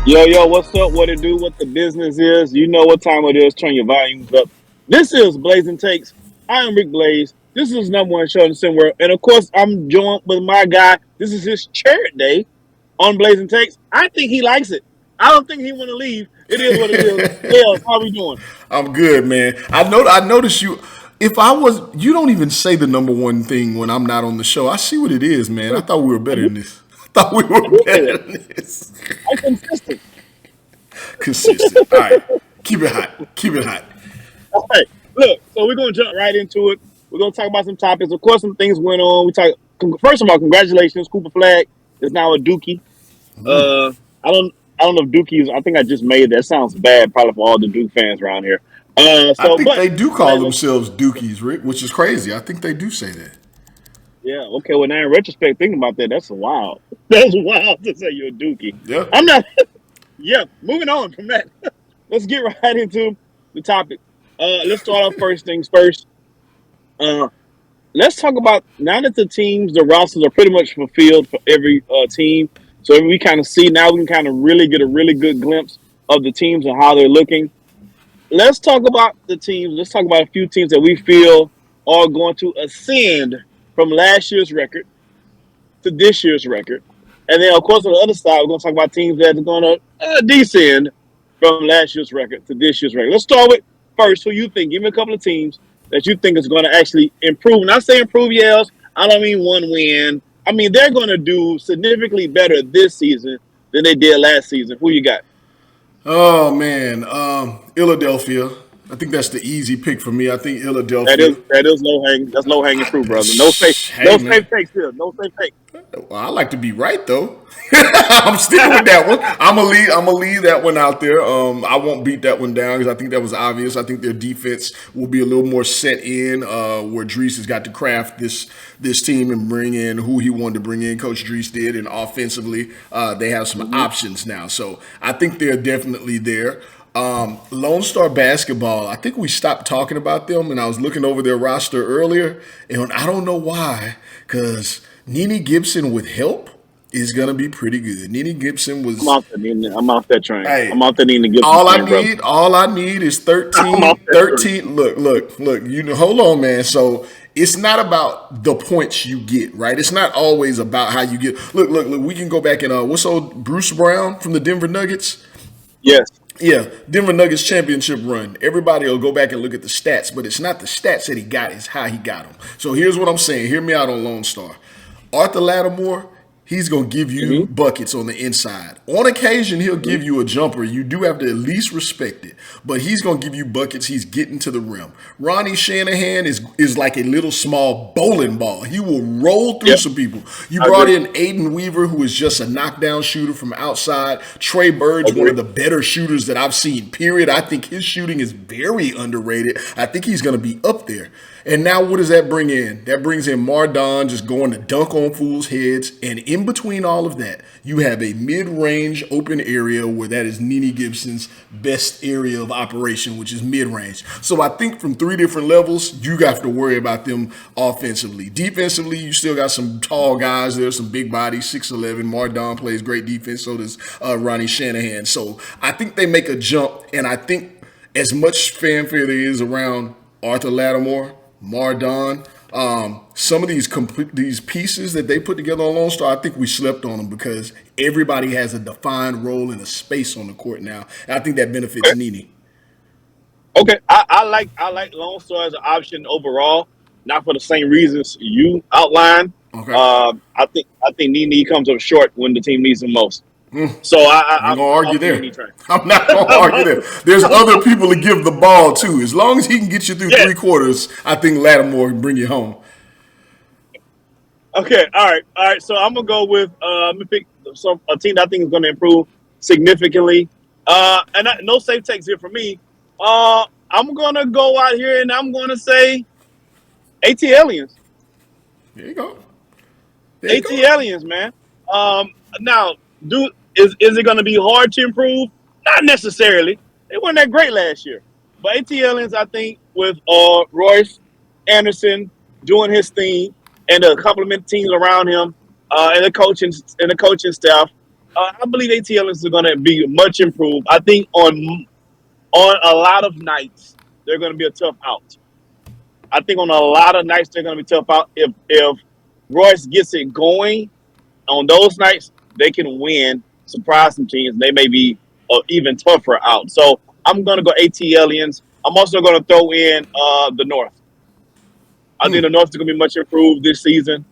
Yo, what's up? What it do? What the business is? You know what time it is. Turn your volumes up. This is Blazing Takes. I am Rick Blaze. This is number one show in the SimWorld. And of course, I'm joined with my guy. This is his chair day on Blazing Takes. I think he likes it. I don't think he want to leave. It is what it is. Yes, how we doing? I'm good, man. I noticed you. If I was, you don't even say the number one thing when I'm not on the show. I see what it is, man. I thought we were I better do, than this. I thought we I were do say better that. than this. I'm consistent. Consistent. All right, keep it hot. Keep it hot. All right. Look, so we're going to jump right into it. We're going to talk about some topics. Of course, some things went on. First of all, congratulations. Cooper Flag is now a Dookie. Uh, I don't know if Dookie is. I think I just made that. Sounds bad, probably for all the Duke fans around here. I think But they do call themselves Dookies, Rick, which is crazy. I think they do say that. yeah, okay. Well, now in retrospect, thinking about that, that's wild. That's wild to say you're a Dookie. Yeah. I'm not. Yeah, moving on from that. Let's get right into the topic. Let's start off first things first. Uh, let's talk about now that the rosters are pretty much fulfilled for every team. So we kind of see now we can kind of really get a really good glimpse of the teams and how they're looking. Let's talk about the teams. Let's talk about a few teams that we feel are going to ascend from last year's record to this year's record. And then, of course, on the other side, we're going to talk about teams that are going to descend from last year's record to this year's record. Let's start with first who you think. Give me a couple of teams that you think is going to actually improve. When I say improve, yells, I don't mean one win. I mean, they're going to do significantly better this season than they did last season. Who you got? Oh man, Philadelphia. I think that's the easy pick for me. I think That Philadelphia. is that is low hanging. That's low hanging fruit, brother. Hey No man, safe takes here. No safe takes. well, I like to be right though. I'm sticking with that one. I'm gonna leave that one out there. I won't beat that one down because I think that was obvious. I think their defense will be a little more set in. Where Drees has got to craft this team and bring in who he wanted to bring in. Coach Drees did, and offensively, they have some Mm-hmm. options now. So I think they're definitely there. Lone Star Basketball, I think we stopped talking about them, and I was looking over their roster earlier, and I don't know why, because Nene Gibson with help is going to be pretty good. Nene Gibson I'm was, out there, Nina. I'm off that train. hey, I'm out there, Nina Gibson all I train, brother. need, all I need is I'm 13, off that train. 13. Look, you know, hold on, man. So it's not about the points you get, right? It's not always about how you get. Look, we can go back and what's old Bruce Brown from the Denver Nuggets? Yes. Yeah, Denver Nuggets championship run. Everybody will go back and look at the stats, but it's not the stats that he got, it's how he got them. So here's what I'm saying. Hear me out on Lone Star. Arthur Lattimore, he's going to give you Mm-hmm. buckets on the inside. On occasion, he'll Mm-hmm. give you a jumper. You do have to at least respect it, but he's going to give you buckets. He's getting to the rim. Ronnie Shanahan is like a little small bowling ball. He will roll through Yep. some people. You I brought agree. in Aiden Weaver, who is just a knockdown shooter from outside. Trey Bird's one Agree. of the better shooters that I've seen, period. I think his shooting is very underrated. I think he's going to be up there. And now what does that bring in? That brings in Mardon just going to dunk on fools' heads. And in between all of that, you have a mid-range open area where that is Nene Gibson's best area of operation, which is mid-range. So I think from three different levels, you have to worry about them offensively. Defensively, you still got some tall guys there, some big bodies, 6'11". Mardon plays great defense, so does Ronnie Shanahan. So I think they make a jump, and I think as much fanfare there is around Arthur Lattimore, Mardon, some of these pieces that they put together on Lone Star, I think we slept on them because everybody has a defined role and a space on the court now. And I think that benefits Nene. Okay. I like Lone Star as an option overall, not for the same reasons you outlined. Okay, I think Nene comes up short when the team needs him most. So I ain't gonna I'm argue off the Nene there. train. I'm not gonna I'm argue off there. the- There's other people to give the ball to. As long as he can get you through yeah. three quarters, I think Lattimore can bring you home. Okay. All right. So I'm gonna go with I'm gonna pick a team that I think is gonna improve significantly. No safe takes here for me. I'm gonna go out here and I'm gonna say AT Aliens. There you go. There you AT go. Aliens, man. Now, is it going to be hard to improve? Not necessarily. They weren't that great last year, but AT Aliens, I think, with Royce Anderson doing his thing and the complement teams around him and the coaching staff, I believe ATL is going to be much improved. I think on a lot of nights they're going to be a tough out. I think on a lot of nights they're going to be tough out. If Royce gets it going on those nights, they can win, surprise some teams. They may be even tougher out. So I'm going to go ATLians. I'm also going to throw in the North. I think the North is going to be much improved this season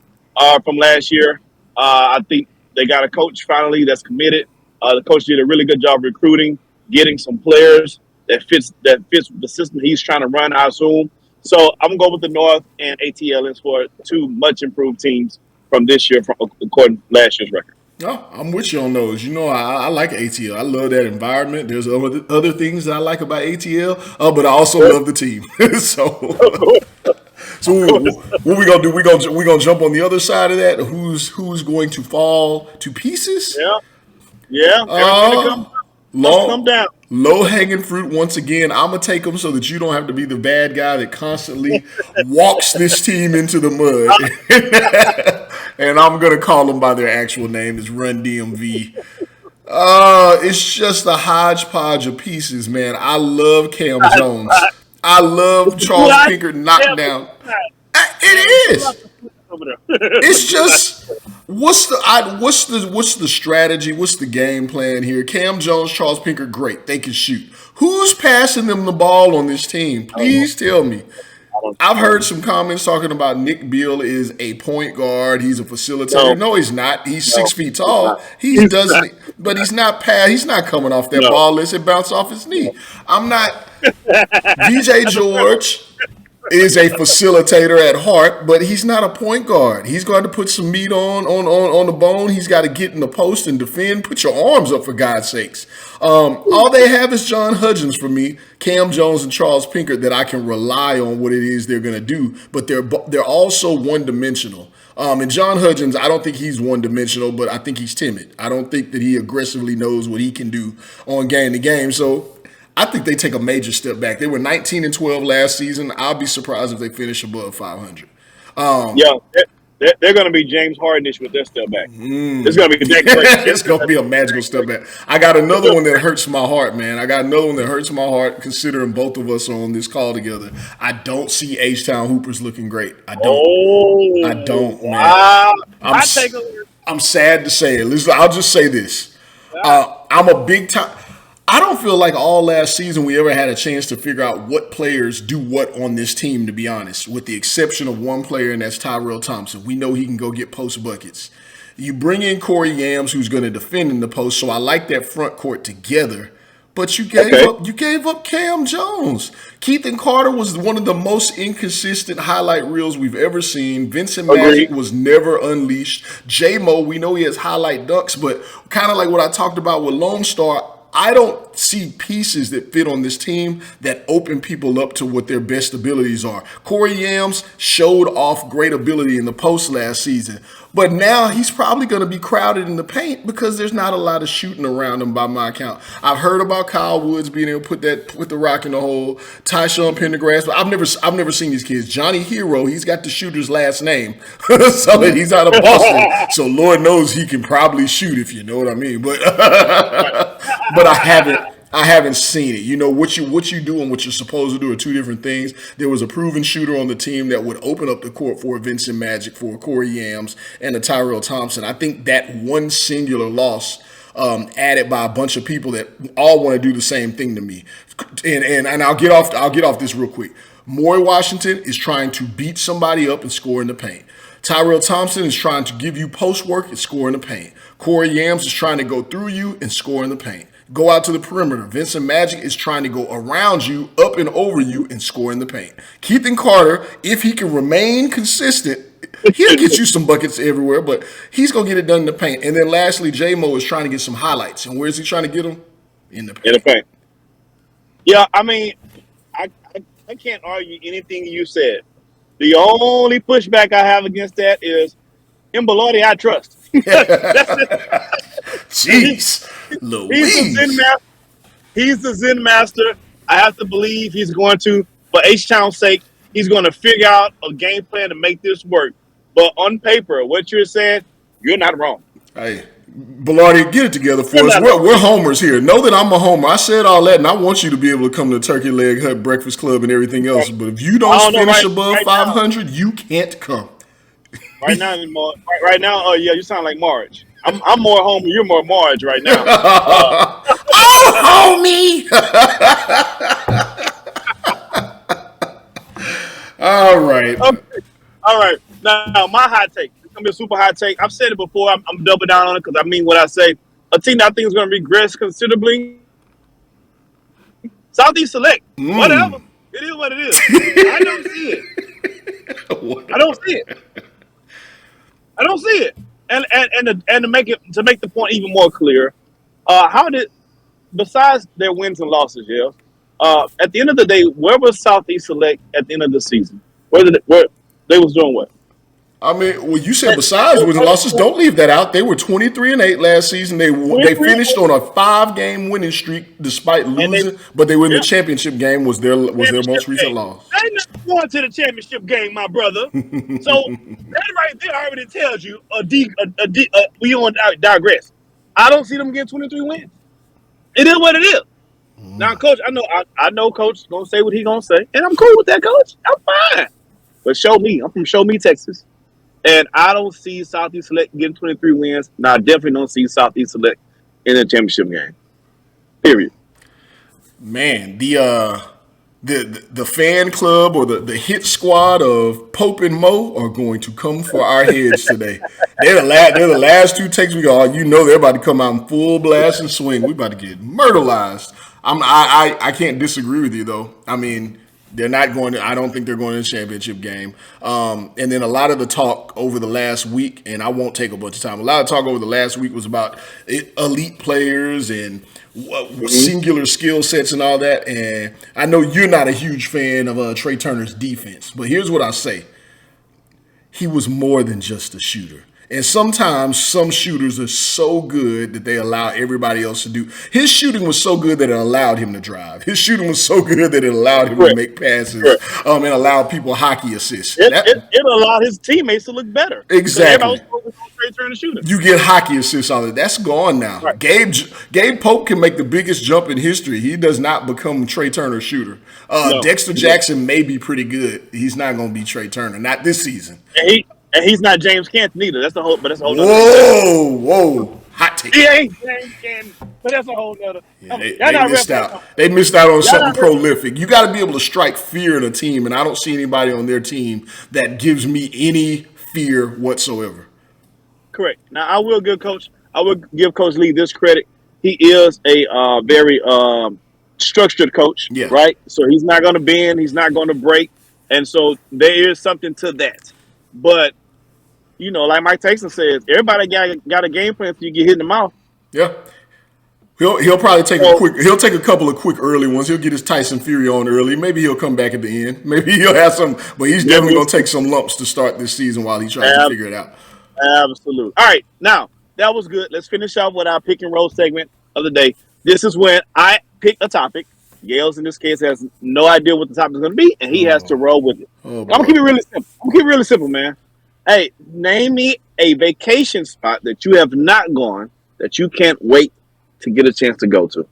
from last year. I think they got a coach finally that's committed. The coach did a really good job recruiting, getting some players that fits the system he's trying to run, I assume. So I'm gonna go with the North and ATLs for two much improved teams from this year, from according to last year's record. No, I'm with you on those. You know, I like ATL. I love that environment. There's other things that I like about ATL, but I also love the team. so, what we gonna do? We gonna jump on the other side of that. Who's going to fall to pieces? Yeah, yeah. Everything that comes must come Long, down. low hanging fruit. Once again, I'm gonna take them so that you don't have to be the bad guy that constantly walks this team into the mud. And I'm gonna call them by their actual name. It's Run DMV. It's just a hodgepodge of pieces, man. I love Cam Jones. I love Charles What? Pinkert Yeah, knockdown. It is. over there. It's just what's the strategy? What's the game plan here? Cam Jones, Charles Pinkert, great. They can shoot. Who's passing them the ball on this team? Please tell me. I've heard some comments talking about Nick Beal is a point guard. He's a facilitator. No, he's not. He's 6 feet He's tall. not. He doesn't, but he's not pass. He's not coming off that No. ball. Lets it bounce off his knee. I'm not. VJ George is a facilitator at heart, but he's not a point guard. He's going to put some meat on the bone. He's got to get in the post and defend. Put your arms up, for God's sakes. All they have is John Hudgens for me, Cam Jones, and Charles Pinkert that I can rely on what it is they're going to do. But they're also one dimensional. And John Hudgens, I don't think he's one dimensional, but I think he's timid. I don't think that he aggressively knows what he can do on game to game. So I think they take a major step back. They were 19-12 last season. I'll be surprised if they finish above 500. Yeah, they're going to be James Hardenish with their step back. It's going to be that great. It's going to be a magical step back. I got another one that hurts my heart, man. I got another one that hurts my heart, considering both of us are on this call together. I don't see H-Town Hoopers looking great. I don't, man. Wow. I take a look. I'm sad to say it. Listen, I'll just say this. I'm a big time. I don't feel like all last season we ever had a chance to figure out what players do what on this team, to be honest, with the exception of one player, and that's Tyrell Thompson. We know he can go get post buckets. You bring in Corey Yams, who's going to defend in the post, so I like that front court together. But you gave up Cam Jones. Keithan Carter was one of the most inconsistent highlight reels we've ever seen. Vincent Magic was never unleashed. J-Mo, we know he has highlight dunks, but kind of like what I talked about with Lone Star, I don't see pieces that fit on this team that open people up to what their best abilities are. Corey Yams showed off great ability in the post last season, but now he's probably going to be crowded in the paint because there's not a lot of shooting around him by my account. I've heard about Kyle Woods being able to put the rock in the hole, Tyshawn Pendergrass, but I've never seen these kids. Johnny Hero, he's got the shooter's last name, so that he's out of Boston. So Lord knows he can probably shoot, if you know what I mean. But I haven't seen it. You know, what you do and what you're supposed to do are two different things. There was a proven shooter on the team that would open up the court for Vincent Magic, for Corey Yams, and a Tyrell Thompson. I think that one singular loss added by a bunch of people that all want to do the same thing to me. And I'll get off this real quick. Maury Washington is trying to beat somebody up and score in the paint. Tyrell Thompson is trying to give you post work and score in the paint. Corey Yams is trying to go through you and score in the paint. Go out to the perimeter. Vincent Magic is trying to go around you, up and over you, and score in the paint. Keithan Carter, if he can remain consistent, he'll get you some buckets everywhere, but he's going to get it done in the paint. And then lastly, J-Mo is trying to get some highlights. And where's he trying to get them? In the paint. In the paint. Yeah, I mean, I can't argue anything you said. The only pushback I have against that is in Bellotti, I trust. That's it. Jeez. Louise. He's the Zen master. I have to believe he's going to, for H-Town's sake, he's going to figure out a game plan to make this work. But on paper, what you're saying, you're not wrong. Hey, Bilardi, get it together for us. We're homers here. Know that I'm a homer. I said all that, and I want you to be able to come to Turkey Leg Hut Breakfast Club and everything else. But if you I don't don't know finish above right now. 500, you can't come. Right now, right now. Oh yeah, you sound like Marge. I'm more Homer. You're more Marge right now. Oh, homie! All right. Okay. All right. Now my hot take. It's gonna be a super hot take. I've said it before. I'm double down on it because I mean what I say. A team that I think is going to regress considerably. Southeast Select. Whatever. It is what it is. I don't see it. I don't see it. I don't see it. And to make the point even more clear, how did besides their wins and losses, yeah, at the end of the day, where was Southeast Select at the end of the season? Where they was doing what? I mean, well, you said besides wins and losses, don't leave that out. They were 23-8 last season. They finished on a 5-game winning streak despite losing, but they were in the championship game. Was their most recent loss? They not going to the championship game, my brother. So that right there already tells you we on digress. I don't see them getting 23 wins. It is what it is. Now, coach, I know, coach gonna say what he gonna say, and I'm cool with that, coach. I'm fine. But show me. I'm from Show Me, Texas. And I don't see Southeast Select getting 23 wins. Now, I definitely don't see Southeast Select in the championship game. Period. Man, the fan club or the hit squad of Pope and Mo are going to come for our heads today. They're the last two takes we go. You know they're about to come out in full blast and swing. We about to get murderized. I can't disagree with you though. I mean, they're not going to. I don't think they're going to the championship game. And then a lot of the talk over the last week, and I won't take a bunch of time. A lot of talk over the last week was about elite players and singular skill sets and all that. And I know you're not a huge fan of Trey Turner's defense, but here's what I say: he was more than just a shooter. And sometimes some shooters are so good that they allow everybody else to do. His shooting was so good that it allowed him to drive. His shooting was so good that it allowed him to make passes and allow people hockey assists. It allowed his teammates to look better. Exactly. So you get hockey assists on it. That's gone now. Right. Gabe Pope can make the biggest jump in history. He does not become Trey Turner's shooter. No. Dexter Jackson may be pretty good. He's not going to be Trey Turner. Not this season. And he's not James Canton either. That's a whole. Whoa! Hot take. He ain't James Canton, but that's a whole nother. Yeah, they missed out. They missed out on something prolific. You got to be able to strike fear in a team, and I don't see anybody on their team that gives me any fear whatsoever. Correct. Now I will give Coach Lee this credit. He is a very structured coach, right? So he's not going to bend. He's not going to break, and so there is something to that. But you know, like Mike Tyson says, everybody got a game plan so you get hit in the mouth. Yeah. He'll probably take a couple of quick early ones. He'll get his Tyson Fury on early. Maybe he'll come back at the end. Maybe he'll have some, but he's definitely going to take some lumps to start this season while he tries to figure it out. Absolutely. All right. Now, that was good. Let's finish up with our pick and roll segment of the day. This is when I pick a topic. Yales, in this case, has no idea what the topic is going to be, and he has to roll with it. I'm going to keep it really simple. Man. Hey, name me a vacation spot that you have not gone that you can't wait to get a chance to go to.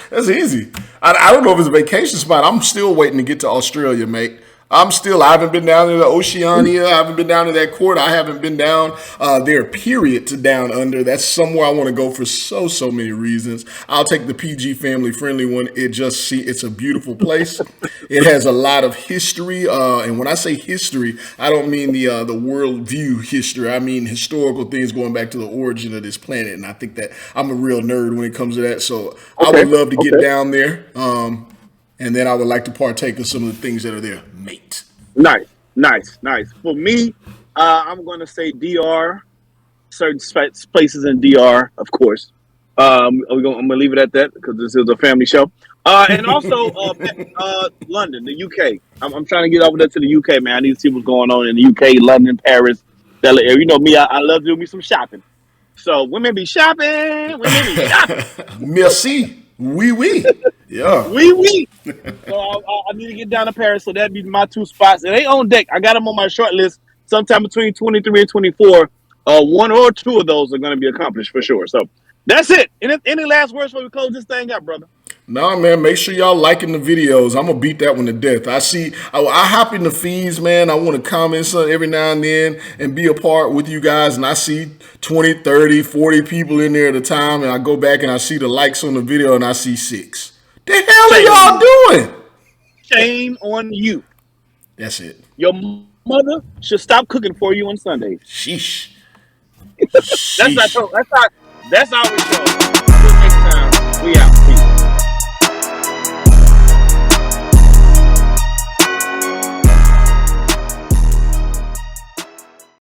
That's easy. I don't know if it's a vacation spot. I'm still waiting to get to Australia, mate. I haven't been down to the Oceania. I haven't been down to that court. I haven't been down there, period, to down under. That's somewhere I want to go for so many reasons. I'll take the PG family friendly one. It's a beautiful place. It has a lot of history. And when I say history, I don't mean the world view history. I mean historical things going back to the origin of this planet. And I think that I'm a real nerd when it comes to that. So I would love to get down there. And then I would like to partake of some of the things that are there, mate. Nice. For me, I'm going to say DR, certain places in DR, of course. I'm going to leave it at that because this is a family show. And also London, the UK. I'm trying to get over there to the UK, man. I need to see what's going on in the UK, London, Paris, that area. You know me, I love doing me some shopping. So women be shopping. Merci. Oui. Yeah. Oui. So I need to get down to Paris. So that'd be my two spots. It ain't on deck. I got them on my short list sometime between 23 and 24. one or two of those are going to be accomplished for sure. So that's it. Any last words before we close this thing up, brother? Nah, man, make sure y'all liking the videos. I'm gonna beat that one to death. I hop in the feeds, man. I want to comment something every now and then and be a part with you guys. And I see 20, 30, 40 people in there at a time. And I go back and I see the likes on the video and I see 6. The hell are Shame on y'all you. doing? Shame on you. That's it. Your mother should stop cooking for you on Sundays. Sheesh. That's not. Sheesh. That's not. That's our show. Until next time, we out. Peace.